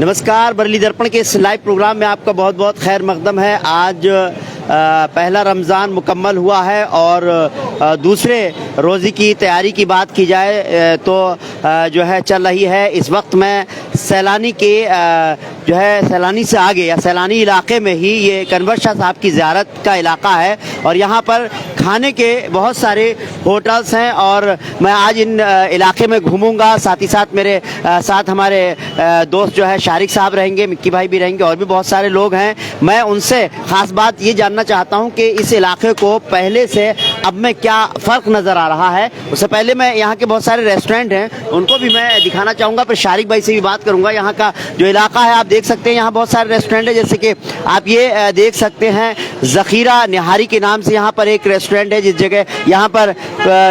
नमस्कार, बरेली दर्पण के इस लाइव प्रोग्राम में आपका बहुत बहुत खैर मकदम है। आज पहला रमज़ान मुकम्मल हुआ है और दूसरे रोज़े की तैयारी की बात की जाए तो जो है चल रही है। इस वक्त मैं सैलानी के जो है सैलानी से आगे या सैलानी इलाके में ही ये कन्वर शाह साहब की ज़ियारत का इलाका है और यहाँ पर खाने के बहुत सारे होटल्स हैं और मैं आज इन इलाके में घूमूंगा। साथ ही साथ मेरे साथ हमारे दोस्त जो है शारिक साहब रहेंगे, मिक्की भाई भी रहेंगे और भी बहुत सारे लोग हैं। मैं उनसे ख़ास बात ये जानना चाहता हूं कि इस इलाके को पहले से अब में क्या फ़र्क नज़र आ रहा है। उससे पहले मैं यहाँ के बहुत सारे रेस्टोरेंट हैं उनको भी मैं दिखाना चाहूँगा, फिर शारिक भाई से भी बात करूँगा। यहाँ का जो इलाका है आप देख सकते हैं, यहाँ बहुत सारे रेस्टोरेंट हैं, जैसे कि आप ये देख सकते हैं ज़ख़ीरा निहारी के नाम से यहाँ पर एक रेस्टोरेंट है, जिस जगह यहाँ पर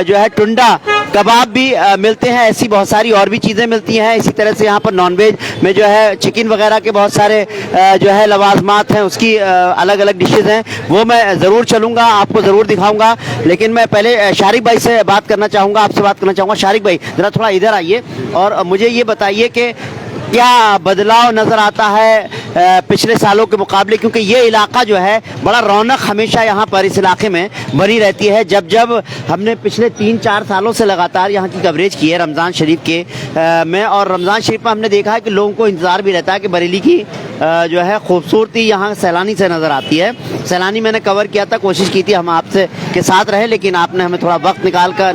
जो है टुंडा कबाब भी मिलते हैं। ऐसी बहुत सारी और भी चीज़ें मिलती हैं। इसी तरह से यहाँ पर नॉनवेज में जो है चिकन वगैरह के बहुत सारे जो है लवाजमात हैं, उसकी अलग अलग डिशेज़ हैं, वो मैं ज़रूर चलूँगा, आपको ज़रूर दिखाऊँगा। लेकिन मैं पहले शारिक भाई से बात करना चाहूँगा, आपसे बात करना चाहूँगा। शारिक भाई ज़रा थोड़ा इधर आइए और मुझे ये बताइए कि क्या बदलाव नज़र आता है पिछले सालों के मुकाबले, क्योंकि ये इलाका जो है बड़ा रौनक हमेशा यहाँ पर इस इलाके में बनी रहती है। जब हमने पिछले 3-4 सालों से लगातार यहाँ की कवरेज की है रमज़ान शरीफ के में, और रमज़ान शरीफ में हमने देखा है कि लोगों को इंतज़ार भी रहता है कि बरेली की जो है खूबसूरती यहाँ सैलानी से नज़र आती है। सैलानी मैंने कवर किया था, कोशिश की थी हम आपसे के साथ रहे, लेकिन आपने हमें थोड़ा वक्त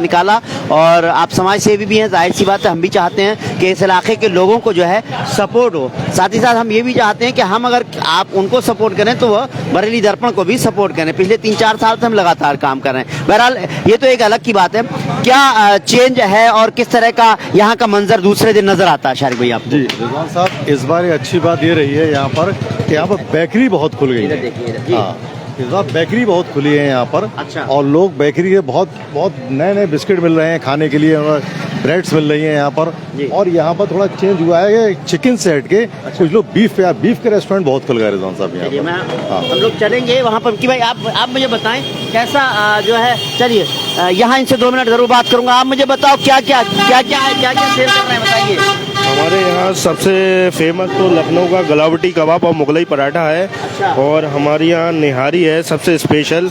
निकाला और आप समाज सेवी भी हैं, जाहिर सी बात है हम भी चाहते हैं कि इस इलाके के लोगों को जो है सपोर्ट हो। साथ ही साथ हम ये भी चाहते हैं कि हम अगर आप उनको सपोर्ट करें तो वह बरेली दर्पण को भी सपोर्ट करें। पिछले 3-4 साल से हम लगातार काम कर रहे हैं। बहरहाल ये तो एक अलग की बात है। क्या चेंज है और किस तरह का यहाँ का मंजर दूसरे दिन नजर आता है शारिक भाई आपको? जी रिजवान साहब, इस बार अच्छी बात ये रही है यहाँ पर कि यहाँ पर बेकरी बहुत खुल गई है। हाँ, इस बार बेकरी बहुत खुली है यहाँ पर। अच्छा। और लोग बेकरी के बहुत नए बिस्किट मिल रहे हैं खाने के लिए, और ब्रेड्स मिल रही हैं यहाँ पर। और यहाँ पर थोड़ा चेंज हुआ है चिकन से हट के। कुछ लोग बीफ के रेस्टोरेंट बहुत खुल गए रिजवान साहब यहाँ पर। हम लोग चलेंगे वहाँ पर कि भाई आप मुझे बताएं कैसा जो है। चलिए यहाँ इनसे 2 मिनट जरूर बात करूँगा। आप मुझे बताओ क्या क्या सेल कर रहे हैं, बताइए। हमारे यहाँ सबसे फेमस तो लखनऊ का गलावटी कबाब और मुगलई पराठा है। अच्छा। और हमारे यहाँ निहारी है सबसे स्पेशल,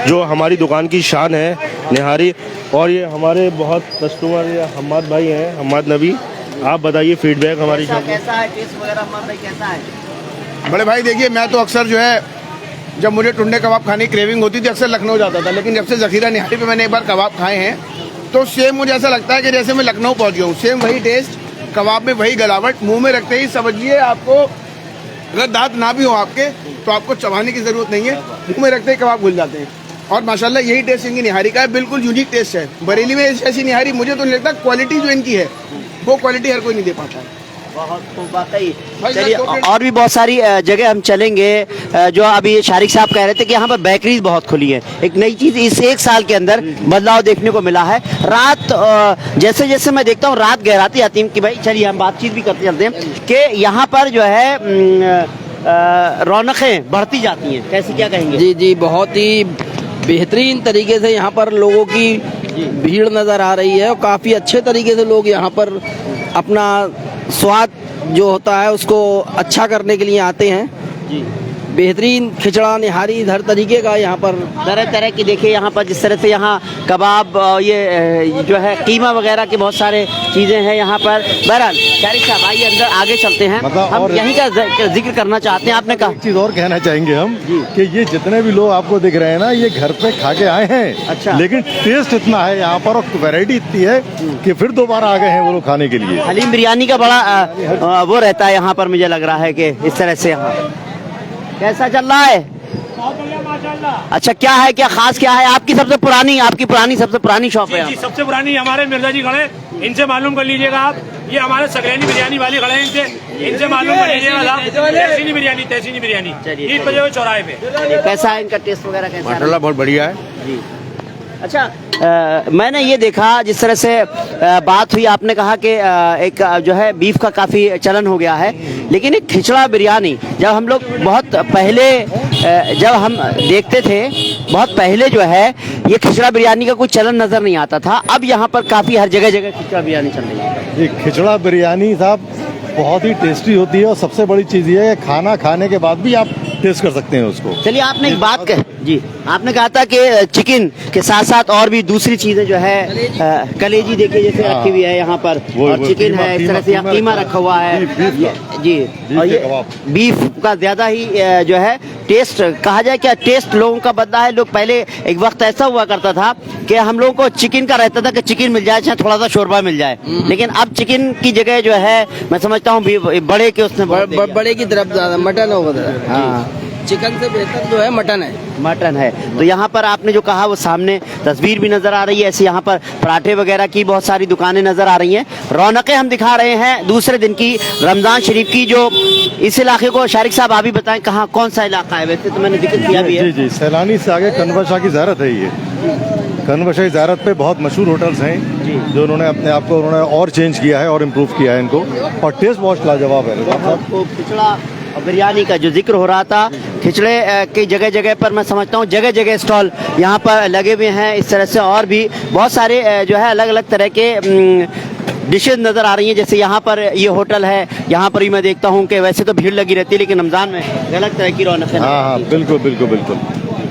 जो हमारी दुकान की शान है निहारी। और ये हमारे बहुत कस्टमर हम्माद भाई हैं, हम्माद नबी। आप बताइए फीडबैक हमारी कैसा है टेस्ट वगैरह हम्माद भाई, कैसा है? बड़े भाई देखिए, मैं तो अक्सर जो है जब मुझे टुंडे कबाब खाने की क्रेविंग होती थी अक्सर लखनऊ जाता था, लेकिन जब से ज़ख़ीरा निहारी पे मैंने एक बार कबाब खाए हैं तो सेम मुझे ऐसा लगता है कि जैसे मैं लखनऊ पहुँच गया हूँ। सेम वही टेस्ट, कबाब में वही गलावट, मुंह में रखते ही समझिए आपको अगर दांत ना भी हो आपके तो आपको चबाने की ज़रूरत नहीं है, मुंह में रखते ही कबाब घुल जाते हैं। और माशाल्लाह यही टेस्ट इनकी निहारी का है, बिल्कुल यूनिक टेस्ट है। बरेली में ऐसी निहारी मुझे तो नहीं लगता, क्वालिटी जो इनकी है वो क्वालिटी हर कोई नहीं दे पाता है। बहुत खूब, वाकई। चलिए और भी बहुत सारी जगह हम चलेंगे। जो अभी शारिक साहब कह रहे थे कि यहाँ पर बेकरीज बहुत खुली है। एक नई चीज़ इस 1 साल के अंदर बदलाव देखने को मिला है। रात जैसे जैसे मैं देखता हूँ रात गहराती आती है कि भाई चलिए हम बातचीत भी करते चलते हैं कि यहाँ पर जो है रौनकें बढ़ती जाती हैं। कैसे, क्या कहेंगे? जी, बहुत ही बेहतरीन तरीके से यहाँ पर लोगों की भीड़ नज़र आ रही है और काफ़ी अच्छे तरीके से लोग यहाँ पर अपना स्वाद जो होता है उसको अच्छा करने के लिए आते हैं। जी, बेहतरीन खिचड़ा निहारी हर तरीके का यहाँ पर तरह तरह की देखिए यहाँ पर जिस तरह से यहाँ कबाब ये जो है कीमा वगैरह के बहुत सारे चीज़ें हैं यहाँ पर। बहरहाल शारिक साहब आइए अंदर आगे चलते हैं। हम यहीं का जिक्र करना चाहते हैं। आपने कहा एक चीज़ और कहना चाहेंगे हम कि ये जितने भी लोग आपको दिख रहे हैं ना, ये घर पे खा के आए हैं। अच्छा। लेकिन टेस्ट इतना है यहाँ पर और वैरायटी इतनी है कि फिर दोबारा आ गए हैं वो लोग खाने के लिए। हलीम बिरयानी का बड़ा वो रहता है यहाँ पर, मुझे लग रहा है कि इस तरह से। यहाँ कैसा चल रहा है? अच्छा, क्या है, क्या खास क्या है? आपकी सबसे पुरानी शॉप है? जी, सबसे पुरानी हमारे मिर्जा जी खड़े, इनसे मालूम कर लीजिएगा आप। ये हमारे सगरेनी बिरयानी वाली खड़े हैं, इनसे मालूम कर लीजिएगा। तहसीनी बिरयानी ईद बजे चौराहे पे। कैसा है इनका टेस्ट वगैरह, कैसा है? माशाल्लाह बहुत बढ़िया है जी। अच्छा, मैंने ये देखा जिस तरह से बात हुई, आपने कहा कि एक जो है बीफ का काफ़ी चलन हो गया है, लेकिन एक खिचड़ा बिरयानी जब हम लोग बहुत पहले जब हम देखते थे, बहुत पहले जो है ये खिचड़ा बिरयानी का कोई चलन नज़र नहीं आता था। अब यहाँ पर काफ़ी हर जगह खिचड़ा बिरयानी चल रही है। ये खिचड़ा बिरयानी साहब बहुत ही टेस्टी होती है और सबसे बड़ी चीज़ ये है कि खाना खाने के बाद भी आप टेस्ट कर सकते हैं उसको। चलिए, आपने एक बात कही जी, आपने कहा था कि चिकन के साथ साथ और भी दूसरी चीजें जो है कलेजी देखिए जैसे हाँ। रखी हुई है यहाँ पर, और चिकन है इस तरह से, यहाँ कीमा रखा हुआ है जी, और ये बीफ का ज्यादा ही जो है टेस्ट, कहा जाए क्या टेस्ट लोगों का बदला है। लोग पहले एक वक्त ऐसा हुआ करता था कि हम लोगों को चिकन का रहता था कि चिकन मिल जाए, चाहे थोड़ा सा शोरबा मिल जाए, लेकिन अब चिकन की जगह जो है मैं समझता हूँ बड़े के उसने बड़े की तरफ ज्यादा मटन होगा। हाँ, चिकन से बेहतर जो है मटन है। मटन है। तो यहाँ पर आपने जो कहा वो सामने तस्वीर भी नजर आ रही है, ऐसे यहाँ पर पराठे वगैरह की बहुत सारी दुकानें नजर आ रही हैं। रौनकें हम दिखा रहे हैं दूसरे दिन की रमजान शरीफ की। जो इस इलाके को शारिक साहब आप भी बताएं, कहाँ कौन सा इलाका है? वैसे तो मैंने जिक्र किया भी है। जी, सैलानी से आगे कन्वर शाह की ज़ियारत है। ये कन्वर शाह की ज़ियारत पे बहुत मशहूर होटल्स हैं जो उन्होंने अपने आप को उन्होंने और चेंज किया है और इम्प्रूव किया है इनको, और टेस्ट बहुत लाजवाब है। आपको खिचड़ा और बिरयानी का जो जिक्र हो रहा था, खिचड़े की जगह जगह पर मैं समझता हूँ जगह जगह स्टॉल यहाँ पर लगे हुए हैं इस तरह से, और भी बहुत सारे जो है अलग अलग तरह के डिशेज नज़र आ रही हैं। जैसे यहाँ पर ये होटल है, यहाँ पर ही मैं देखता हूँ कि वैसे तो भीड़ लगी रहती है लेकिन रमज़ान में अलग तरह की रौनक है। हाँ, बिल्कुल बिल्कुल बिल्कुल।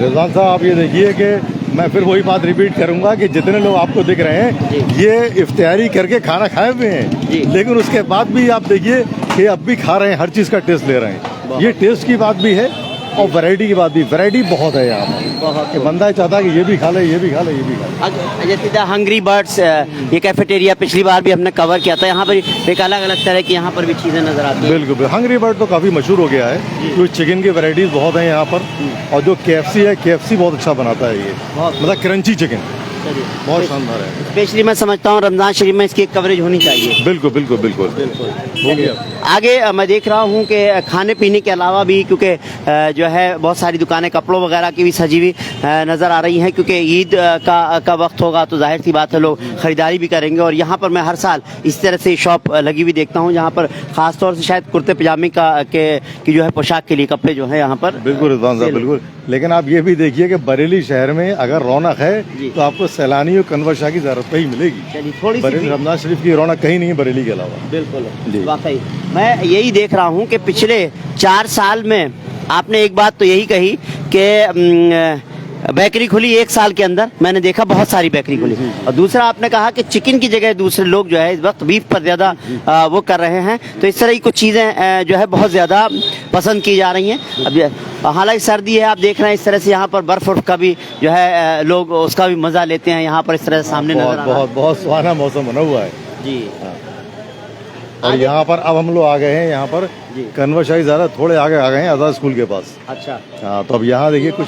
रिजवान साहब, आप ये देखिए कि मैं फिर वही बात रिपीट करूंगा कि जितने लोग आपको दिख रहे हैं ये इफ्तियारी करके खाना खाए हुए हैं, लेकिन उसके बाद भी आप देखिए कि अब भी खा रहे हैं, हर चीज़ का टेस्ट ले रहे हैं। ये टेस्ट की बात भी है और वैरायटी की बात भी, वैरायटी बहुत है यहाँ पर, बहुत कि बंदा चाहता है कि ये भी खा ले, ये भी खा ले, ये भी खा ले। जैसे द हंग्री बर्ड्स, ये कैफेटेरिया पिछली बार भी हमने कवर किया था, यहाँ पर एक अलग अलग तरह की यहाँ पर भी चीज़ें नजर आती हैं। बिल्कुल, हंग्री बर्ड तो काफ़ी मशहूर हो गया है क्योंकि चिकन की वैरायटीज़ बहुत हैं यहाँ पर, और जो KFC है, KFC बहुत अच्छा बनाता है ये, मतलब क्रंची चिकन बहुत शानदार है। स्पेशली मैं समझता हूँ रमजान शरीफ में इसकी कवरेज होनी चाहिए। बिल्कुल बिल्कुल बिल्कुल हो गया। आगे मैं देख रहा हूँ कि खाने पीने के अलावा भी, क्योंकि जो है बहुत सारी दुकानें कपड़ों वगैरह की भी सजी हुई नज़र आ रही हैं, क्योंकि ईद का वक्त होगा तो जाहिर सी बात है लोग ख़रीदारी भी करेंगे। और यहाँ पर मैं हर साल इस तरह से शॉप लगी हुई देखता हूँ जहाँ पर ख़ास तौर से शायद कुर्ते पजामे की जो है पोशाक के लिए कपड़े जो है यहाँ पर। बिल्कुल रिजवान साहब, बिल्कुल। लेकिन आप ये भी देखिए कि बरेली शहर में अगर रौनक है तो आपको सैलानी और कन्वर शाह की ज़रूरत पे ही मिलेगी। थोड़ी बरेली रमजान शरीफ की रौनक कहीं नहीं है बरेली के अलावा। बिल्कुल, वाकई मैं यही देख रहा हूँ कि पिछले 4 साल में आपने एक बात तो यही कही कि बेकरी खुली 1 साल के अंदर, मैंने देखा बहुत सारी बेकरी खुली। और दूसरा आपने कहा कि चिकन की जगह दूसरे लोग जो है इस वक्त बीफ पर ज़्यादा वो कर रहे हैं, तो इस तरह की कुछ चीज़ें जो है बहुत ज़्यादा पसंद की जा रही हैं। अब हालांकि सर्दी है, आप देख रहे हैं इस तरह से यहाँ पर बर्फ़ का भी जो है लोग उसका भी मज़ा लेते हैं यहाँ पर इस तरह से सामने नजर आ रहा है। बहुत बहुत सुहाना मौसम बना हुआ है जी। और यहाँ पर अब हम लोग आ गए हैं, यहाँ पर कन्वर शाही ज़्यादा थोड़े आगे आ गए हैं आज़ाद स्कूल के पास। अच्छा, हाँ, तो अब यहाँ देखिए कुछ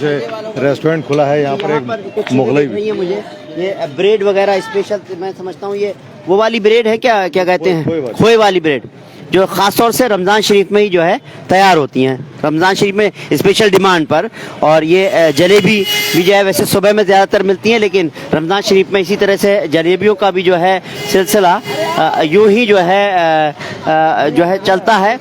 रेस्टोरेंट खुला है यहाँ पर, एक मुगलई भी। है मुझे ये ब्रेड वगैरह स्पेशल मैं समझता हूँ, ये वो वाली ब्रेड है, क्या क्या कहते हैं, खोए वाली ब्रेड, जो खास तौर से रमज़ान शरीफ में ही जो है तैयार होती हैं, रमज़ान शरीफ में स्पेशल डिमांड पर। और ये जलेबी भी जो है वैसे सुबह में ज़्यादातर मिलती हैं, लेकिन रमज़ान शरीफ में इसी तरह से जलेबियों का भी जो है सिलसिला यूं ही जो है चलता है।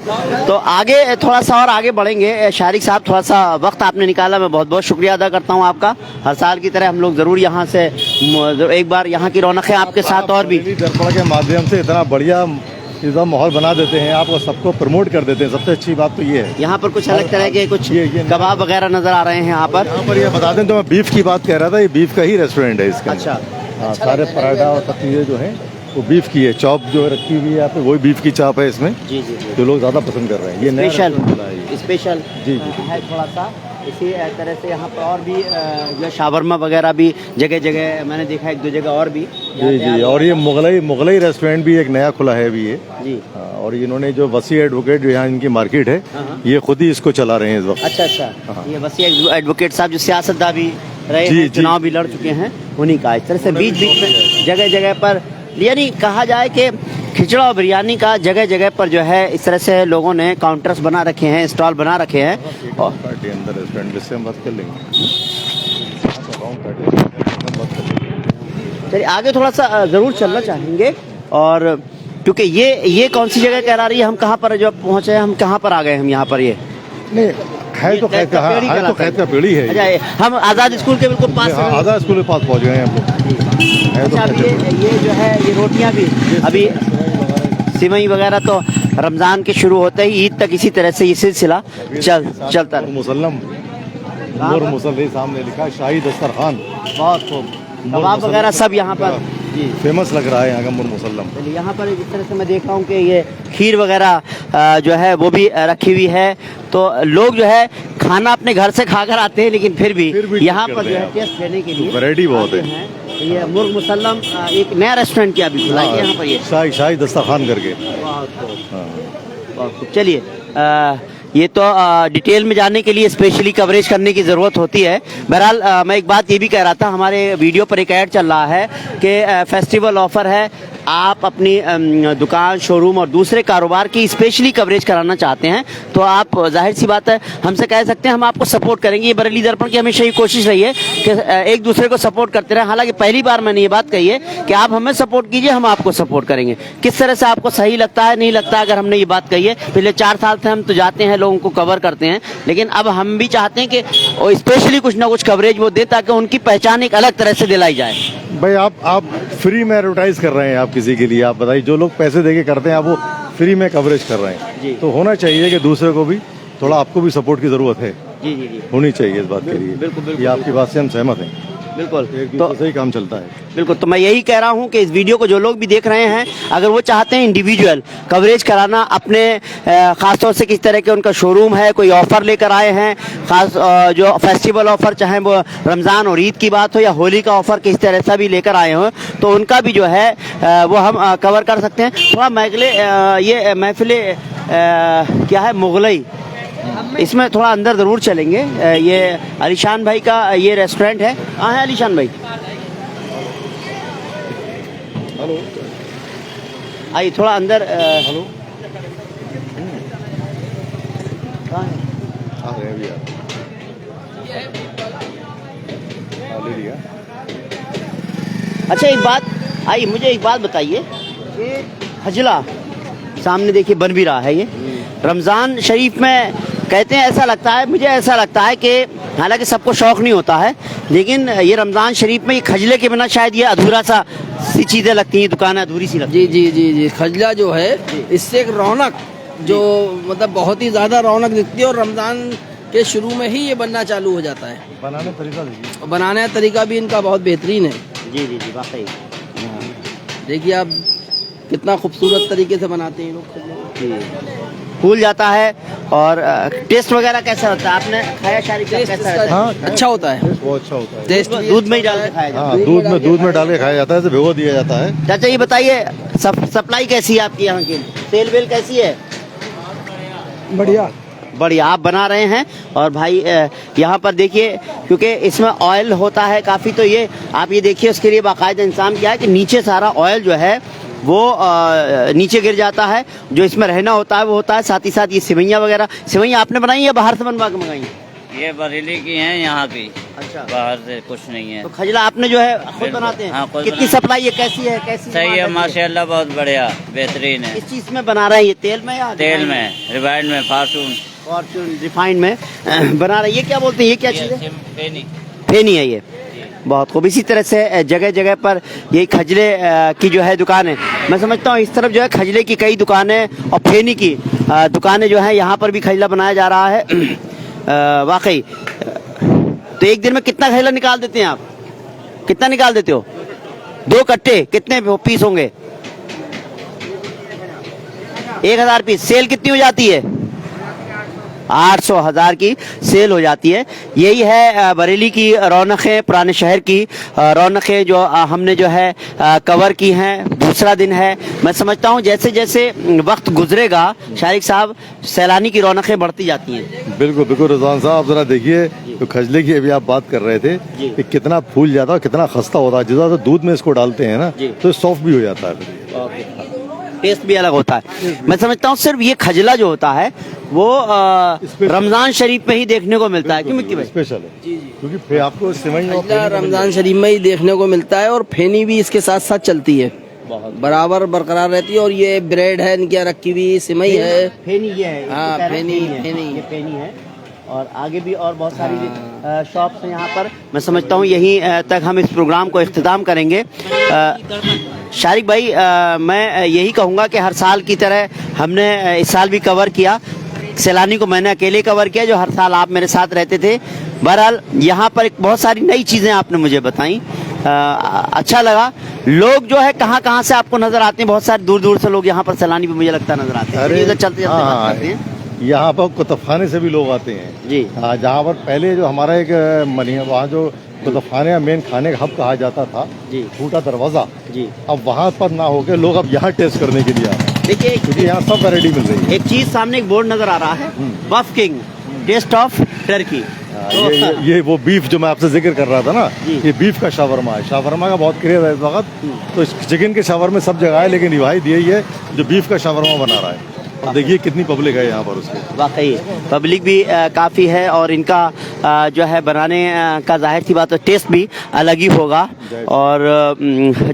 तो आगे थोड़ा सा और आगे बढ़ेंगे। शारिक साहब, थोड़ा सा वक्त आपने निकाला, मैं बहुत बहुत शुक्रिया अदा करता हूँ आपका। हर साल की तरह हम लोग ज़रूर यहाँ से एक बार यहाँ की रौनक है आपके साथ और भी दर्पण के माध्यम से इतना बढ़िया इधर माहौल बना देते हैं, आपको सबको प्रमोट कर देते हैं। सबसे अच्छी बात तो ये है यहाँ पर कुछ अलग तरह के कुछ कबाब वगैरह नजर आ रहे हैं यहाँ पर। ये बता दें तो मैं बीफ की बात कह रहा था, ये बीफ का ही रेस्टोरेंट है इसका। अच्छा, हाँ, सारे पराठा और सब चीज़ें जो हैं वो बीफ की है। चॉप जो रखी हुई है यहाँ पे वही बीफ की चाप है इसमें, जी जी जी, जो लोग ज़्यादा पसंद कर रहे हैं। ये स्पेशल जी है थोड़ा सा। इसी तरह से यहाँ पर और भी जो शावरमा वगैरह भी जगह जगह मैंने देखा, 1-2 जगह और भी। जी जी, और ये मुगलई रेस्टोरेंट भी एक नया खुला है अभी ये जी। और इन्होंने जो वसी एडवोकेट जो यहाँ इनकी मार्केट है, ये खुद ही इसको चला रहे हैं इस वक्त। अच्छा, ये वसी एडवोकेट साहब जो सियासतदान भी रहे हैं, चुनाव भी लड़ चुके हैं, उन्हीं का। इस तरह से बीच बीच में जगह जगह पर, यानी कहा जाए कि खिचड़ा और बिरयानी का जगह जगह पर जो है इस तरह से लोगों ने काउंटर्स बना रखे हैं, स्टॉल बना रखे हैं। और अंदर रेस्टोरेंट से हम बात कर लेंगे। चलिए आगे थोड़ा सा ज़रूर चलना चाहेंगे। और क्योंकि ये कौन सी जगह कह रही है, हम कहाँ पर जो पहुँचे हैं, हम कहाँ पर आ गए हम यहाँ पर? ये नहीं है तो खैर का पेड़ी है। अच्छा, हम आज़ाद स्कूल के बिल्कुल पास, आज़ाद स्कूल के पास पहुँच गए हैं हम लोग। अच्छा, अब ये जो है ये रोटियाँ भी अभी सिवई वगैरह तो रमजान के शुरू होते ही ईद तक इसी तरह से ये सिलसिला चलता रहे। मुसल्लम नूर मुसल्ली सामने लिखा है, शाही दस्तरखान, बहुत खूब, कबाब वगैरह सब यहाँ पर जी फेमस लग रहा है यहाँ का नूर मुसल्लम। चलिए, यहाँ पर जिस तरह से मैं देख रहा हूँ कि ये खीर वगैरह जो है वो भी रखी हुई है, तो लोग जो है खाना अपने घर से खाकर आते हैं, लेकिन फिर भी यहाँ पर जो है टेस्ट लेने के लिए वैरायटी बहुत है। ये मुर्ग मुसल्लम एक नया रेस्टोरेंट क्या अभी खुला है यहाँ पर, ये शाही दस्तरखान करके। चलिए, ये तो डिटेल में जाने के लिए स्पेशली कवरेज करने की ज़रूरत होती है। बहरहाल मैं एक बात ये भी कह रहा था, हमारे वीडियो पर एक ऐड चल रहा है कि फेस्टिवल ऑफर है, आप अपनी दुकान, शोरूम और दूसरे कारोबार की स्पेशली कवरेज कराना चाहते हैं तो आप जाहिर सी बात है हमसे कह सकते हैं, हम आपको सपोर्ट करेंगे। ये बरेली दर्पण की हमेशा ये कोशिश रही है कि एक दूसरे को सपोर्ट करते रहें। हालांकि पहली बार मैंने ये बात कही है कि आप हमें सपोर्ट कीजिए, हम आपको सपोर्ट करेंगे। किस तरह से आपको सही लगता है, नहीं लगता, अगर हमने ये बात कही है, पिछले 4 साल से हम तो जाते हैं, लोगों को कवर करते हैं, लेकिन अब हम भी चाहते हैं कि स्पेशली कुछ ना कुछ कवरेज वो दे ताकि उनकी पहचान एक अलग तरह से दिलाई जाए। भाई आप फ्री में एडवर्टाइज कर रहे हैं, आप किसी के लिए, आप बताइए, जो लोग पैसे देके करते हैं आप वो फ्री में कवरेज कर रहे हैं, तो होना चाहिए कि दूसरे को भी थोड़ा, आपको भी सपोर्ट की जरूरत है, जी होनी चाहिए इस बात के लिए। बिल्कुल, ये आपकी बात से हम सहमत हैं, बिल्कुल, एक दूसरे से ही काम चलता है। बिल्कुल। तो मैं यही कह रहा हूं कि इस वीडियो को जो लोग भी देख रहे हैं, अगर वो चाहते हैं इंडिविजुअल कवरेज कराना अपने, खासतौर से किस तरह के उनका शोरूम है, कोई ऑफर लेकर आए हैं, खास जो फेस्टिवल ऑफर, चाहे वो रमज़ान और ईद की बात हो या होली का ऑफर किस तरह से भी लेकर आए हो, तो उनका भी जो है वो हम कवर कर सकते हैं। थोड़ा ये महफिले क्या है, मुगलई, इसमें थोड़ा अंदर ज़रूर चलेंगे। ये अलीशान भाई का ये रेस्टोरेंट है। कहाँ है अलीशान भाई? हेलो, आइए थोड़ा अंदर। हेलो, कहाँ है? आ रहे हैं अभी यार, ले लिया। अच्छा, एक बात, आइए मुझे एक बात बताइए, ये खजला सामने देखिए बन भी रहा है, ये रमज़ान शरीफ में कहते हैं, ऐसा लगता है, मुझे ऐसा लगता है कि हालांकि सबको शौक़ नहीं होता है, लेकिन ये रमज़ान शरीफ में ये खजले के बिना शायद ये अधूरा सा सी चीज़ें लगती हैं, दुकानें अधूरी सी लगती हैं। जी, खजला जो है इससे एक रौनक, जो मतलब बहुत ही ज़्यादा रौनक दिखती है, और रमज़ान के शुरू में ही ये बनना चालू हो जाता है। बनाने तरीका देखिए, बनाने का तरीका भी इनका बहुत बेहतरीन है। जी, वाकई। देखिए आप कितना खूबसूरत तरीके से बनाते हैं लोग। फूल जाता है। और टेस्ट वगैरह कैसा होता है, आपने खाया शारिक साहब, कैसा रहता है? हाँ, अच्छा होता है, बहुत अच्छा होता है। टेस्ट दूध में ही डाल के खाया जाता है। हाँ, दूध में डाल के खाया जाता है, इसे भिगो दिया जाता है। चाचा ये बताइए, सप्लाई कैसी है आपकी यहाँ की, सेल वेल कैसी है? बढ़िया आप बना रहे हैं। और भाई यहाँ पर देखिए, क्योंकि इसमें ऑयल होता है काफ़ी, तो ये आप ये देखिए, उसके लिए बाकायदा इंतजाम किया है कि नीचे सारा ऑयल जो है वो नीचे गिर जाता है, जो इसमें रहना होता है वो होता है। साथ ही साथ ये सिवैयाँ वगैरह, सिवैयाँ आपने बनाई या बाहर से बनवा के मंगाई? ये बरेली की हैं, यहाँ की, अच्छा, बाहर से कुछ नहीं है। तो खजला आपने जो है खुद बनाते हैं? हाँ, खुद कितनी बनाते हैं। सप्लाई है, कैसी है, कैसी सही है, माशाल्लाह, बहुत बढ़िया, बेहतरीन है। किस चीज़ में बना रहे हैं ये, तेल में या तेल में, रिफाइंड में, फॉर्चून रिफाइंड में बना रहे हैं? ये क्या बोलते हैं, ये क्या चीज़ है? फेनी। फेनी है ये। बहुत खूब। इसी तरह से जगह जगह पर यही खजले की जो है दुकान है। मैं समझता हूँ इस तरफ जो है खजले की कई दुकानें और फेनी की दुकानें जो हैं, यहाँ पर भी खजला बनाया जा रहा है। वाकई। तो एक दिन में कितना खजला निकाल देते हैं आप? कितना निकाल देते हो? 2 कट्टे कितने पीस होंगे? 1000 पीस। सेल कितनी हो जाती है? 800,000 की सेल हो जाती है। यही है बरेली की रौनकें, पुराने शहर की रौनकें जो हमने जो है कवर की हैं। दूसरा दिन है। मैं समझता हूँ जैसे जैसे वक्त गुजरेगा शारिक साहब, सैलानी की रौनकें बढ़ती जाती हैं। बिल्कुल बिल्कुल रिजवान साहब, आप जरा देखिए, तो खजले की अभी आप बात कर रहे थे कि कितना फूल जाता है, कितना खस्ता होता है। जिस तरह दूध में इसको डालते हैं ना, तो सॉफ्ट भी हो जाता है, टेस्ट भी अलग होता है। मैं समझता हूँ सिर्फ ये खजला जो होता है वो रमजान शरीफ में ही देखने को मिलता है। क्यों मिक्की भाई? स्पेशल है, क्योंकि फिर आपको खजला रमजान शरीफ में ही देखने को मिलता है, और फेनी भी इसके साथ साथ चलती है, बराबर बरकरार रहती है। और ये ब्रेड है इनकी रखी हुई, सिमई है, फेनी ये है। हाँ, फेनी ये फेनी है। और आगे भी और बहुत सारी शॉप्स हैं यहाँ पर। मैं समझता हूँ यहीं तक हम इस प्रोग्राम को इख्तिताम करेंगे। शारिक भाई, मैं यही कहूँगा कि हर साल की तरह हमने इस साल भी कवर किया। सैलानी को मैंने अकेले कवर किया, जो हर साल आप मेरे साथ रहते थे। बहरहाल यहाँ पर एक बहुत सारी नई चीज़ें आपने मुझे बताई, अच्छा लगा। लोग जो है कहाँ कहाँ से आपको नजर आते हैं? बहुत सारे दूर दूर से लोग यहाँ पर सैलानी पे मुझे लगता है नजर आते हैं। अरे इधर चलते चलते बात करते हैं। यहाँ पर कुतुबखाने से भी लोग आते हैं जी। जहाँ पर पहले जो हमारा एक वहाँ जो कुतुबखाने मेन खाने का हब कहा जाता था, जी। छोटा दरवाजा, जी। अब वहाँ पर ना होकर लोग अब यहाँ टेस्ट करने के लिए आ रहे हैं, देखिए क्योंकि यहाँ सब वैरायटी मिल रही है। एक चीज सामने एक बोर्ड नजर आ रहा है, बफ किंग टेस्ट ऑफ टर्की। ये वो बीफ जो मैं आपसे जिक्र कर रहा था ना, जी। ये बीफ का शावरमा है। शावरमा का बहुत क्रेज है इस वक्त। तो चिकन के शावरमे सब जगह है, लेकिन रिवायत यही है जो बीफ का शावरमा बना रहा है। और देखिए कितनी पब्लिक है यहाँ पर उसके। वाकई पब्लिक भी काफ़ी है और इनका जो है बनाने का जाहिर सी बात है टेस्ट भी अलग ही होगा। और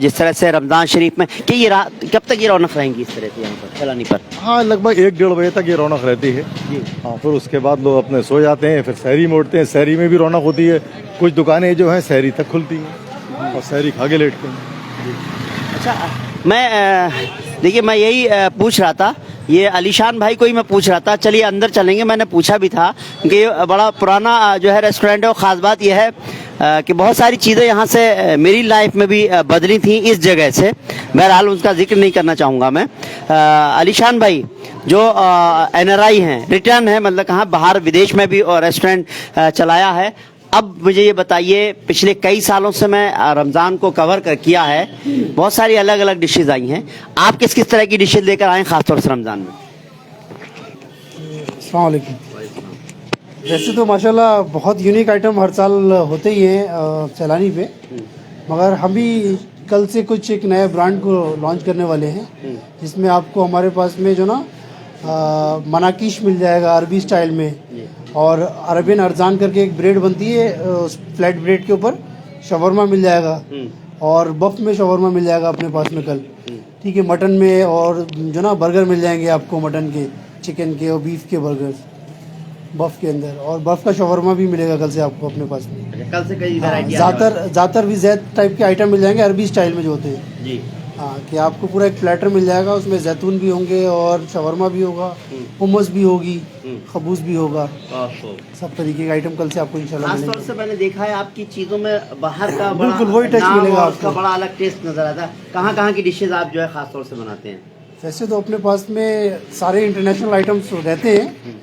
जिस तरह से रमज़ान शरीफ में कि ये कब तक ये रौनक रहेंगी इस तरह से यहाँ पर सैलानी पर? हाँ, लगभग 1-1.5 बजे तक ये रौनक रहती है। हाँ, फिर उसके बाद लोग अपने सो जाते हैं, फिर शहरी में उठते हैं। शहरी में भी रौनक होती है। कुछ दुकानें जो हैं शहरी तक खुलती हैं और शहरी खा के लेटते हैं। अच्छा, मैं देखिए मैं यही पूछ रहा था, ये अलीशान भाई को ही मैं पूछ रहा था। चलिए अंदर चलेंगे। मैंने पूछा भी था कि ये बड़ा पुराना जो है रेस्टोरेंट है। और ख़ास बात यह है कि बहुत सारी चीज़ें यहाँ से मेरी लाइफ में भी बदली थी इस जगह से। बहरहाल उसका जिक्र नहीं करना चाहूँगा मैं। अलीशान भाई जो NRI हैं, रिटर्न है, मतलब कहाँ बाहर विदेश में भी और रेस्टोरेंट चलाया है। अब मुझे ये बताइए, पिछले कई सालों से मैं रमज़ान को कवर किया है, बहुत सारी अलग अलग डिशेज आई हैं। आप किस किस तरह की डिशेज लेकर आए खासतौर से रमज़ान में? अस्सलाम वालेकुम। वैसे तो माशाल्लाह बहुत यूनिक आइटम हर साल होते ही हैं सैलानी पे, मगर हम भी कल से कुछ एक नए ब्रांड को लॉन्च करने वाले हैं, जिसमें आपको हमारे पास में जो ना मनाकिश मिल जाएगा अरबी स्टाइल में, और अरबियन अरजान करके एक ब्रेड बनती है, फ्लैट ब्रेड के ऊपर शवरमा मिल जाएगा, और बफ में शवरमा मिल जाएगा अपने पास में कल। ठीक है, मटन में और जो ना बर्गर मिल जाएंगे आपको, मटन के, चिकन के और बीफ के बर्गर्स बफ के अंदर, और बफ का शवरमा भी मिलेगा कल से आपको अपने पास में। कल से कई वैरायटी ज़्यादातर भी जैद टाइप के आइटम मिल जाएंगे अरबी स्टाइल में जो होते हैं जी। हाँ, कि आपको पूरा एक प्लेटर मिल जाएगा, उसमें जैतून भी होंगे और शवरमा भी होगा, हुम्मस भी होगी, खबूस भी होगा, सब तरीके के आइटम कल से आपको इंशाल्लाह खास तौर से मैंने देखा है आपकी चीज़ों में बाहर का बड़ा बिल्कुल वही टच नाम मिलेगा और उसका आपको। बड़ा अलग टेस्ट नजर आता है। कहाँ की डिशेज आप जो है खास तौर से बनाते हैं? वैसे तो अपने पास में सारे इंटरनेशनल आइटम्स रहते हैं,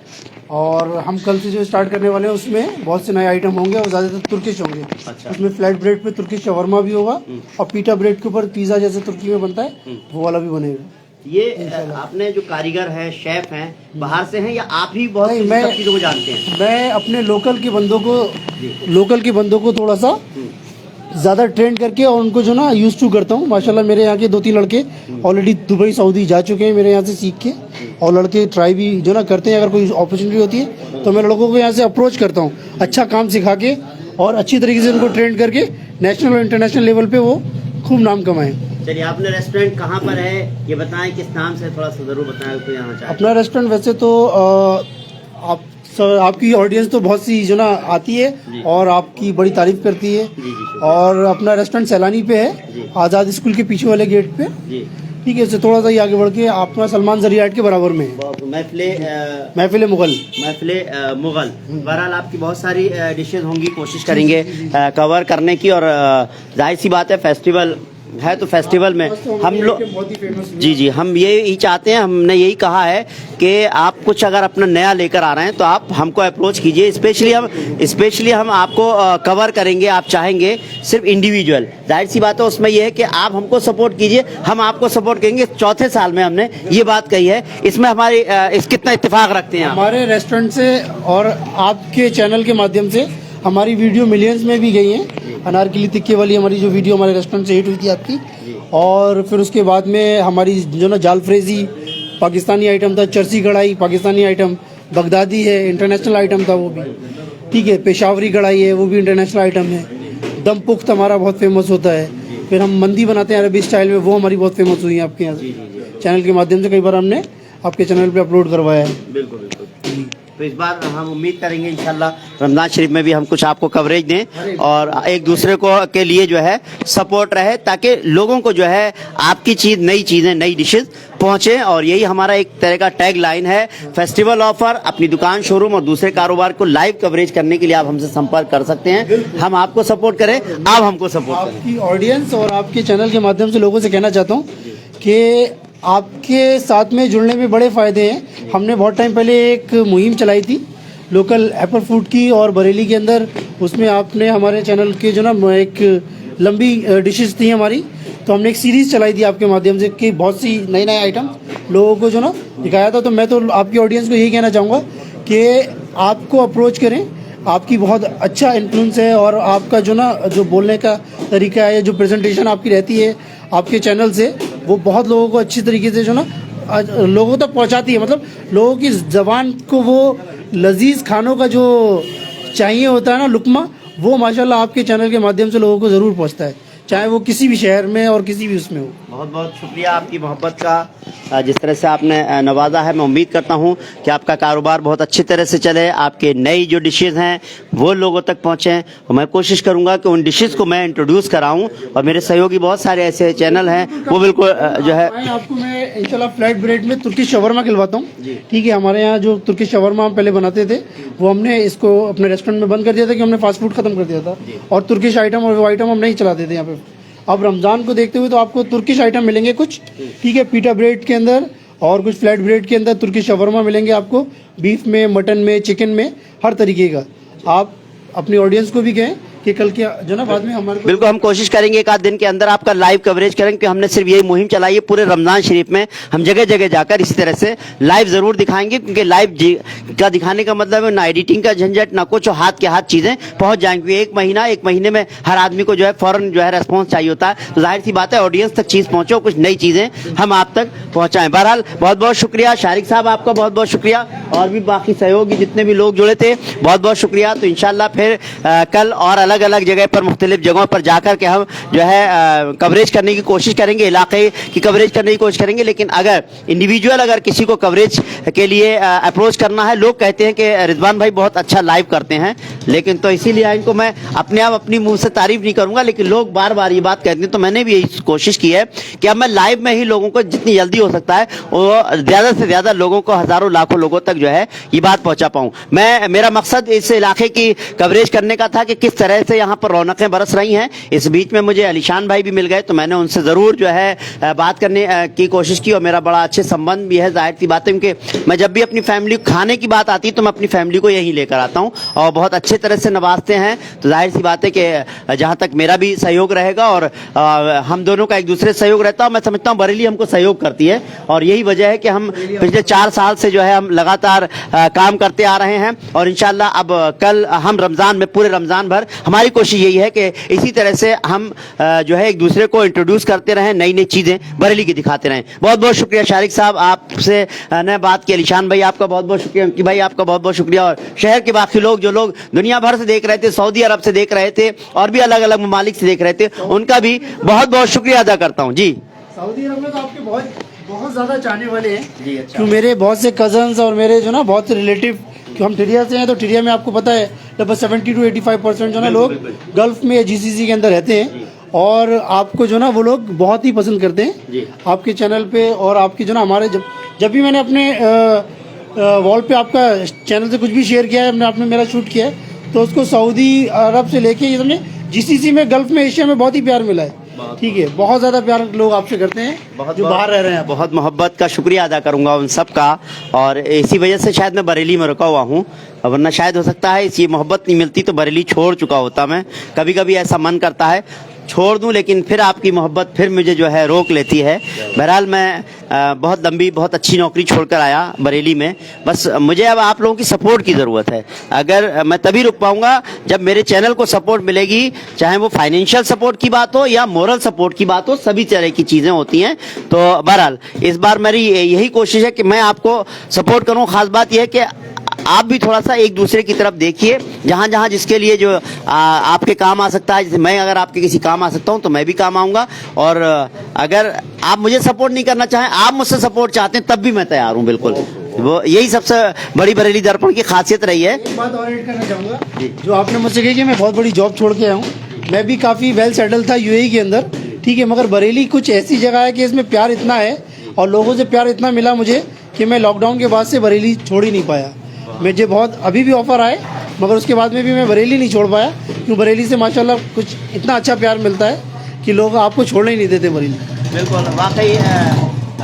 और हम कल से जो स्टार्ट करने वाले हैं उसमें बहुत से नए आइटम होंगे और ज़्यादातर तुर्किश होंगे। अच्छा। उसमें फ्लैट ब्रेड पे तुर्किश शवरमा भी होगा, और पीटा ब्रेड के ऊपर पिज़्ज़ा जैसे तुर्की में बनता है वो वाला भी बनेगा। ये आपने जो कारीगर है, शेफ हैं, बाहर से हैं या आप ही बहुत नहीं, सब चीज़ों को जानते हैं? मैं अपने लोकल के बंदों को थोड़ा सा ज़्यादा ट्रेन करके और उनको जो ना यूज टू करता हूँ। माशाल्लाह मेरे यहाँ के 2-3 लड़के ऑलरेडी दुबई सऊदी जा चुके हैं मेरे यहाँ से सीख के, और लड़के ट्राई भी जो ना करते हैं। अगर कोई अपॉर्चुनिटी होती है तो मैं लड़कों को यहाँ से अप्रोच करता हूँ, अच्छा काम सिखा के और अच्छी तरीके से उनको ट्रेन करके नेशनल और इंटरनेशनल लेवल पे वो खूब नाम कमाएं। चलिए, आपने रेस्टोरेंट कहाँ पर है ये बताएं, किस नाम से, थोड़ा सा जरूर बताएं तो यहाँ चाहे। अपना रेस्टोरेंट वैसे तो आपकी ऑडियंस तो बहुत सी जो ना आती है और आपकी बड़ी तारीफ करती है। और अपना रेस्टोरेंट सैलानी पे है, आज़ाद स्कूल के पीछे वाले गेट पे। ठीक है, इससे थोड़ा सा ही आगे बढ़ के अपना सलमान जरियाट के बराबर में है महफिल मुगल। बहरहाल आपकी बहुत सारी डिशेज होंगी, कोशिश करेंगे कवर करने की। और जाहिर सी बात है फेस्टिवल है तो फेस्टिवल में हम लोग जी हम यही चाहते हैं। हमने यही कहा है कि आप कुछ अगर अपना नया लेकर आ रहे हैं तो आप हमको अप्रोच कीजिए। स्पेशली हम आपको कवर करेंगे। आप चाहेंगे सिर्फ इंडिविजुअल, जाहिर सी बात है उसमें यह है कि आप हमको सपोर्ट कीजिए, हम आपको सपोर्ट करेंगे। चौथे साल में हमने ये बात कही है, इसमें हमारी इस कितना इत्तेफाक रखते हैं हमारे रेस्टोरेंट से और आपके चैनल के माध्यम से हमारी वीडियो मिलियंस में भी गई हैं। अनारकली तिक्के वाली हमारी जो वीडियो हमारे रेस्टोरेंट से हिट हुई थी आपकी, और फिर उसके बाद में हमारी जो ना जाल फ्रेजी पाकिस्तानी आइटम था, चरसी कढ़ाई पाकिस्तानी आइटम, बगदादी है इंटरनेशनल आइटम था वो भी। ठीक है, पेशावरी कढ़ाई है वो भी इंटरनेशनल आइटम है। दम पुख्त हमारा बहुत फेमस होता है। फिर हम मंदी बनाते हैं अरबी स्टाइल में, वो हमारी बहुत फेमस हुई है आपके यहाँ चैनल के माध्यम से। कई बार हमने आपके चैनल पे अपलोड करवाया है। बिल्कुल बिल्कुल। तो इस बार हम उम्मीद करेंगे इंशाल्लाह रमजान शरीफ में भी हम कुछ आपको कवरेज दें और एक दूसरे को के लिए जो है सपोर्ट रहे, ताकि लोगों को जो है आपकी चीज, नई चीजें, नई डिशेज पहुंचे। और यही हमारा एक तरह का टैग लाइन है, फेस्टिवल ऑफर। अपनी दुकान, शोरूम और दूसरे कारोबार को लाइव कवरेज करने के लिए आप हमसे संपर्क कर सकते हैं। हम आपको सपोर्ट करें, आप हमको सपोर्ट करें। आपकी ऑडियंस और आपके चैनल के माध्यम से लोगों से कहना चाहता हूँ कि आपके साथ में जुड़ने में बड़े फ़ायदे हैं। हमने बहुत टाइम पहले एक मुहिम चलाई थी लोकल एपर फूड की, और बरेली के अंदर उसमें आपने हमारे चैनल के जो ना एक लंबी डिशेस थी हमारी, तो हमने एक सीरीज़ चलाई थी आपके माध्यम से कि बहुत सी नए नए आइटम लोगों को जो ना दिखाया था। तो मैं तो आपकी ऑडियंस को यही कहना चाहूँगा कि आपको अप्रोच करें, आपकी बहुत अच्छा इन्फ्लुएंस है, और आपका जो ना जो बोलने का तरीका है, जो प्रेजेंटेशन आपकी रहती है आपके चैनल से, वो बहुत लोगों को अच्छी तरीके से जो ना लोगों तक पहुंचाती है। मतलब लोगों की ज़बान को वो लजीज खानों का जो चाहिए होता है ना लुकमा, वो माशाल्लाह आपके चैनल के माध्यम से लोगों को ज़रूर पहुंचता है, चाहे वो किसी भी शहर में और किसी भी उसमें हो। बहुत बहुत शुक्रिया आपकी मोहब्बत का, जिस तरह से आपने नवाजा है। मैं उम्मीद करता हूं कि आपका कारोबार बहुत अच्छी तरह से चले, आपके नई जो डिशेज हैं वो लोगों तक पहुंचें, और मैं कोशिश करूंगा कि उन डिशेज को मैं इंट्रोड्यूस कराऊं। और मेरे सहयोगी बहुत सारे ऐसे चैनल हैं, वो बिल्कुल जो है आपको मैं इंशाल्लाह फ्लैट ब्रेड में तुर्किश शवरमा खिलवाता हूँ। ठीक है, हमारे यहाँ जो तुर्किश शवरमा हम पहले बनाते थे, वो हमने इसको अपने रेस्टोरेंट में बंद कर दिया था कि हमने फास्ट फूड खत्म कर दिया था, और तुर्किश आइटम और वो आइटम हम नहीं चलाते थे यहाँ पे। अब रमज़ान को देखते हुए तो आपको तुर्किश आइटम मिलेंगे कुछ, ठीक है, पीटा ब्रेड के अंदर और कुछ फ्लैट ब्रेड के अंदर तुर्किश शवरमा मिलेंगे आपको, बीफ में, मटन में, चिकन में, हर तरीके का। आप अपनी ऑडियंस को भी कहें कि कल के जो ना बाद में हमारे बिल्कुल हम कोशिश करेंगे एक आध दिन के अंदर आपका लाइव कवरेज करेंगे, कि हमने सिर्फ यही मुहिम चलाई है पूरे रमजान शरीफ में। हम जगह जगह जाकर इसी तरह से लाइव जरूर दिखाएंगे, क्योंकि लाइव का दिखाने का मतलब है ना एडिटिंग का झंझट, ना कुछ, हाथ के हाथ चीजें पहुंच जाएंगी। एक महीने में हर आदमी को जो है फौरन जो है रेस्पॉन्स चाहिए होता है, तो जाहिर सी बात है ऑडियंस तक चीज पहुंचे, कुछ नई चीजें हम आप तक पहुंचाएं। बहरहाल बहुत बहुत शुक्रिया शारिक साहब, आपका बहुत बहुत शुक्रिया, और भी बाकी सहयोगी जितने भी लोग जुड़े थे बहुत बहुत शुक्रिया। तो इंशाल्लाह फिर कल और अलग अलग जगह पर, मुख्तलिफ जगहों पर जाकर के हम जो है कवरेज करने की कोशिश करेंगे, इलाके की कवरेज करने की कोशिश करेंगे। लेकिन अगर इंडिविजुअल अगर किसी को कवरेज के लिए अप्रोच करना है, लोग कहते हैं कि रिजवान भाई बहुत अच्छा लाइव करते हैं, लेकिन तो इसीलिए इनको मैं अपने आप अपनी मुंह से तारीफ नहीं करूंगा, लेकिन लोग बार बार ये बात कहते हैं, तो मैंने भी यही कोशिश की है कि अब मैं लाइव में ही लोगों को जितनी जल्दी हो सकता है वो ज्यादा से ज्यादा लोगों को, हजारों लाखों लोगों तक जो है ये बात पहुंचा पाऊं। मेरा मकसद इस इलाके की कवरेज करने का था कि किस तरह से यहाँ पर रौनकें बरस रही हैं। इस बीच में मुझे अलीशान भाई भी मिल गए, तो मैंने उनसे ज़रूर जो है बात करने की कोशिश की, और मेरा बड़ा अच्छे संबंध भी है। जाहिर सी बात है, क्योंकि मैं जब भी अपनी फैमिली खाने की बात आती है तो मैं अपनी फैमिली को यहीं लेकर आता हूँ, और बहुत अच्छे तरह से नवाजते हैं। तो जाहिर सी बात है कि जहाँ तक मेरा भी सहयोग रहेगा और हम दोनों का एक दूसरे से सहयोग रहता है, मैं समझता हूँ बरेली हमको सहयोग करती है, और यही वजह है कि हम पिछले 4 साल से जो है हम लगातार काम करते आ रहे हैं। और इंशाल्लाह अब कल हम रमज़ान में, पूरे रमज़ान भर हमारी कोशिश यही है कि इसी तरह से हम जो है एक दूसरे को इंट्रोड्यूस करते रहें, नई नई चीज़ें बरेली की दिखाते रहें। बहुत बहुत शुक्रिया शारिक साहब, आपसे ने बात की। अलीशान भाई आपका बहुत बहुत शुक्रिया, अंकित भाई आपका बहुत बहुत शुक्रिया, और शहर के बाकी लोग जो लोग दुनिया भर से देख रहे थे, सऊदी अरब से देख रहे थे और भी अलग अलग ममालिक से देख रहे थे, उनका भी बहुत बहुत शुक्रिया अदा करता हूँ। जी, सऊदी अरब में तो आपके बहुत ज़्यादा चाहने वाले हैं जी। अच्छा, क्यों मेरे बहुत से कजन्स और मेरे जो ना बहुत से रिलेटिव, क्यों हम ठिरिया से हैं, तो ठिरिया में आपको पता है लगभग 70 to 85% जो ना लोग गल्फ में या जीसीसी के अंदर रहते हैं, और आपको जो ना वो लोग बहुत ही पसंद करते हैं आपके चैनल पे। और आपकी जो ना हमारे जब भी मैंने अपने वॉल पे आपका चैनल से कुछ भी शेयर किया है, आपने मेरा शूट किया है, तो उसको सऊदी अरब से लेके ये समझे जीसीसी में, गल्फ में, एशिया में बहुत ही प्यार मिला है। ठीक है, बहुत ज़्यादा प्यार लोग आपसे करते हैं जो बाहर रह रहे हैं। बहुत मोहब्बत का शुक्रिया अदा करूंगा उन सब का, और इसी वजह से शायद मैं बरेली में रुका हुआ हूँ, वरना शायद हो सकता है इसी मोहब्बत नहीं मिलती तो बरेली छोड़ चुका होता मैं। कभी कभी ऐसा मन करता है छोड़ दूं, लेकिन फिर आपकी मोहब्बत फिर मुझे जो है रोक लेती है। बहरहाल मैं बहुत लंबी, बहुत अच्छी नौकरी छोड़कर आया बरेली में, बस मुझे अब आप लोगों की सपोर्ट की ज़रूरत है। अगर मैं तभी रुक पाऊंगा जब मेरे चैनल को सपोर्ट मिलेगी, चाहे वो फाइनेंशियल सपोर्ट की बात हो या मोरल सपोर्ट की बात हो, सभी तरह की चीज़ें होती हैं। तो बहरहाल इस बार मेरी यही कोशिश है कि मैं आपको सपोर्ट करूँ। ख़ास बात यह है कि आप भी थोड़ा सा एक दूसरे की तरफ देखिए, जहां जहां जिसके लिए जो आपके काम आ सकता है। जैसे मैं अगर आपके किसी काम आ सकता हूं तो मैं भी काम आऊंगा, और अगर आप मुझे सपोर्ट नहीं करना चाहें, आप मुझसे सपोर्ट चाहते हैं, तब भी मैं तैयार हूं। बिल्कुल, वो यही सबसे बड़ी बरेली दर्पण की खासियत रही है। एक बात और ऐड करना चाहूँगा, जो आपने मुझसे कही कि मैं बहुत बड़ी जॉब छोड़ के आया हूँ, मैं भी काफ़ी वेल सेटल था यूएई के अंदर, ठीक है, मगर बरेली कुछ ऐसी जगह है कि इसमें प्यार इतना है और लोगों से प्यार इतना मिला मुझे कि मैं लॉकडाउन के बाद से बरेली छोड़ ही नहीं पाया। मुझे बहुत अभी भी ऑफर आए, मगर उसके बाद में भी मैं बरेली नहीं छोड़ पाया, क्योंकि बरेली से माशाल्लाह कुछ इतना अच्छा प्यार मिलता है कि लोग आपको छोड़ने ही नहीं देते बरेली। बिल्कुल, वाकई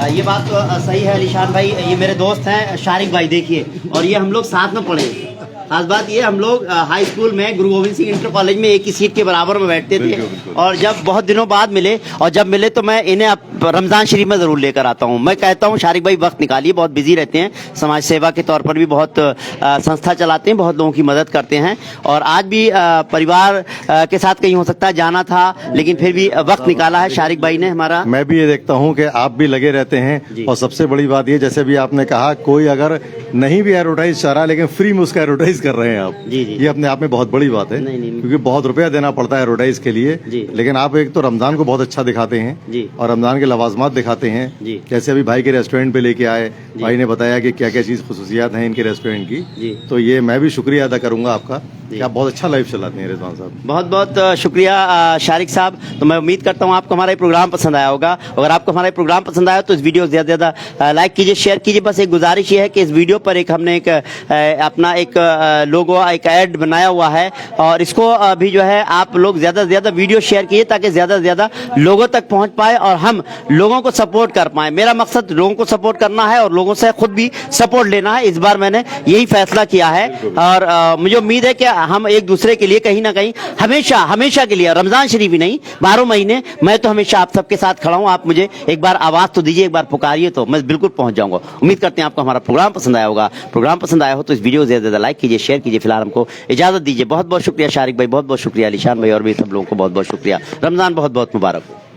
ये बात तो सही है निशान भाई। ये मेरे दोस्त हैं शारिक भाई, देखिए, और ये हम लोग साथ में पढ़े। खास बात ये, हम लोग हाई स्कूल में गुरु गोविंद सिंह इंटर कॉलेज में एक ही सीट के बराबर में बैठते थे, और जब बहुत दिनों बाद मिले, और जब मिले तो मैं इन्हें रमजान शरीफ में जरूर लेकर आता हूँ। मैं कहता हूँ शारिक भाई वक्त निकालिए, बहुत बिजी रहते हैं, समाज सेवा के तौर पर भी बहुत संस्था चलाते हैं, बहुत लोगों की मदद करते हैं, और आज भी परिवार के साथ कहीं हो सकता है जाना था, लेकिन फिर भी वक्त निकाला है शारिक भाई ने हमारा। मैं भी ये देखता हूँ कि आप भी लगे रहते हैं, और सबसे बड़ी बात ये, जैसे भी आपने कहा, कोई अगर नहीं भी एडवर्टाइज चाह रहा, लेकिन फ्री में उसका एडवर्टाइज कर रहे हैं आप। जी जी, ये अपने आप में बहुत बड़ी बात है, क्योंकि बहुत रुपया देना पड़ता है एडवर्टाइज के लिए, लेकिन आप एक तो रमजान को बहुत अच्छा दिखाते हैं और रमजान के लवाजमात दिखाते हैं। जैसे अभी भाई के रेस्टोरेंट पे लेके आए, भाई ने बताया कि क्या क्या चीज खुसूसियात हैं इनके रेस्टोरेंट की, तो ये मैं भी शुक्रिया अदा करूंगा आपका कि आप बहुत अच्छा लाइफ चलाते हैं रिजवान साहब। बहुत बहुत शुक्रिया शारिक साहब। तो मैं उम्मीद करता हूँ आपको हमारा ये प्रोग्राम पसंद आया होगा। अगर आपको हमारा ये प्रोग्राम पसंद आया तो इस वीडियो को ज्यादा से ज्यादा लाइक कीजिए, शेयर कीजिए। बस एक गुजारिश ये है कि इस वीडियो पर एक हमने एक अपना एक लोगो, एक ऐड बनाया हुआ है, और इसको भी जो है आप लोग ज्यादा से ज्यादा वीडियो शेयर कीजिए, ताकि ज्यादा से ज्यादा लोगों तक पहुंच पाए और हम लोगों को सपोर्ट कर पाए। मेरा मकसद लोगों को सपोर्ट करना है और लोगों से खुद भी सपोर्ट लेना है। इस बार मैंने यही फैसला किया है, और मुझे उम्मीद है कि हम एक दूसरे के लिए कहीं ना कहीं हमेशा के लिए, रमजान शरीफ ही नहीं, 12 महीने मैं तो हमेशा आप सबके साथ खड़ा हूं। आप मुझे एक बार आवाज तो दीजिए, एक बार पुकारिए, तो मैं बिल्कुल पहुंच जाऊंगा। उम्मीद करते हैं आपको हमारा प्रोग्राम पसंद आया होगा। प्रोग्राम पसंद आया हो तो इस वीडियो को ज्यादा से ज्यादा लाइक कीजिए, शेयर कीजिए। फिलहाल हमको इजाजत दीजिए। बहुत बहुत शुक्रिया शारिक भाई, बहुत बहुत शुक्रिया अलीशान भाई, और भी सब लोगों को बहुत बहुत शुक्रिया। रमजान बहुत बहुत मुबारक हो।